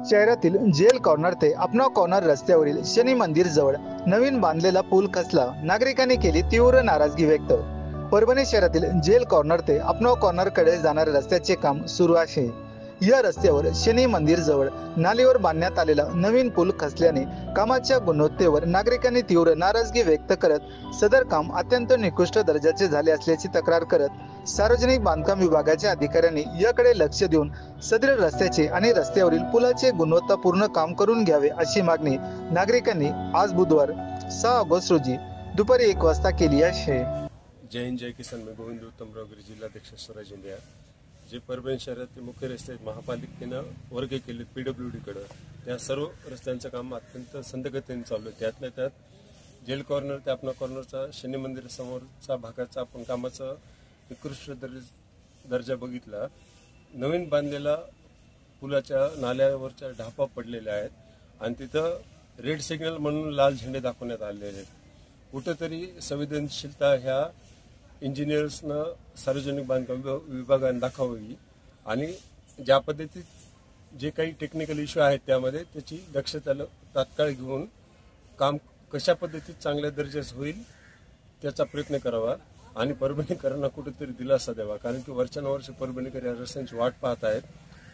शहरातील gel corner ते अपना corner रस्त्यावरील शनी मंदिर जवळ नवीन बांधलेला पूल खचला, नागरिकांनी केली तीव्र नाराजगी व्यक्त। परभणी शहरातील जेल कॉर्नर ते अपना कॉर्नर कडे जाणाऱ्या रस्त्याचे काम सुरू आहे। या रस्त्यावर शनी मंदिर जवळ नालीवर बांधण्यात आलेला नवीन पूल खचल्याने कामाच्या गुणवत्तेवर नागरिकांनी तीव्र नाराजगी व्यक्त करत सदर काम अत्यंत निकृष्ट दर्जाचे झाले असल्याची तक्रार करत सार्वजनिक बांधकाम विभागाच्या अधिकाऱ्यांनी याकडे लक्ष देऊन सदर रस्त्याचे आणि रस्त्यावरील पुलाचे गुणवत्तापूर्ण काम करून घ्यावे अशी मागणी नागरिकांनी आज बुधवार 6 ऑगस्ट रोजी दुपारी 1 वाजता केली आहे। जय हिंद, जय किसान। मी गोविंद उत्तमराव गिरी, जिल्हाध्यक्ष स्वराज इंडिया। जे परभणी शहरातील मुख्य रस्ते आहेत, महापालिकेनं वर्ग केले PWD कडे, त्या सर्व रस्त्यांचं काम अत्यंत संथगतीने चालू आहे। त्यातल्या त्यात जेल कॉर्नर ते अपना कॉर्नरचा शनी मंदिर समोरचा भागाचा आपण कामाचा निकृष्ट दर्जा बघितला। नवीन बांधलेला पुलाच्या नाल्यावरच्या ढापा पडलेल्या आहेत आणि तिथं रेड सिग्नल म्हणून लाल झेंडे दाखवण्यात आलेले आहेत। कुठेतरी संवेदनशीलता ह्या इंजिनियर्सनं सार्वजनिक बांधकाम विभागाने दाखवावी आणि ज्या पद्धतीत जे काही टेक्निकल इश्यू आहेत त्यामध्ये त्याची दक्षता तात्काळ घेऊन काम कशा पद्धतीत चांगल्या दर्जाचं होईल त्याचा प्रयत्न करावा आणि परभणीकरांना कुठेतरी दिलासा द्यावा, कारण की वर्षानुवर्ष परभणीकर या रस्त्यांची वाट पाहत आहेत।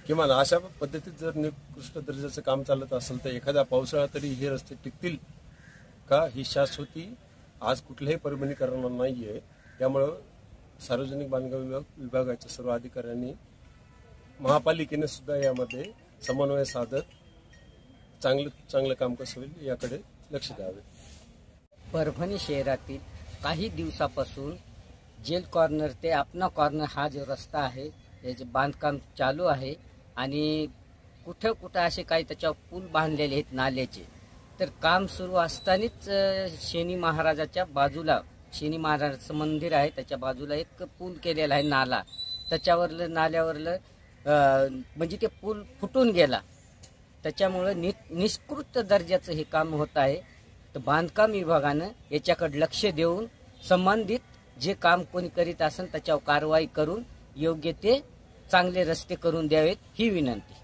किमान अशा पद्धतीत जर निकृष्ट दर्जाचं काम चालत असेल तर एखादा पावसाळा तरी हे रस्ते टिकतील का, ही शाश्वती आज कुठल्याही परभणीकरांना नाहीये। त्यामुळं सार्वजनिक बांधकाम विभागाच्या सर्व अधिकाऱ्यांनी महापालिकेने सुद्धा यामध्ये समन्वय साधत चांगलं काम कसं होईल याकडे लक्ष द्यावे। परभणी शहरातील काही दिवसापासून जेल कॉर्नर ते अपना कॉर्नर हा जो रस्ता आहे याचे बांधकाम चालू आहे आणि कुठं कुठं असे काही त्याच्यावर पूल बांधलेले आहेत नाल्याचे। तर काम सुरू असतानाच शनी महाराजाच्या बाजूला शनी महाराजाचं मंदिर आहे, त्याच्या बाजूला एक पूल केलेला आहे नाला, त्याच्यावरलं नाल्यावरलं म्हणजे ते पूल फुटून गेला, त्याच्यामुळं निष्कृत दर्जाचं हे काम होत आहे। तर बांधकाम विभागानं याच्याकडे लक्ष देऊन संबंधित जे काम कोणी करीत असेल त्याच्यावर कारवाई करून योग्य ते चांगले रस्ते करून द्यावेत ही विनंती।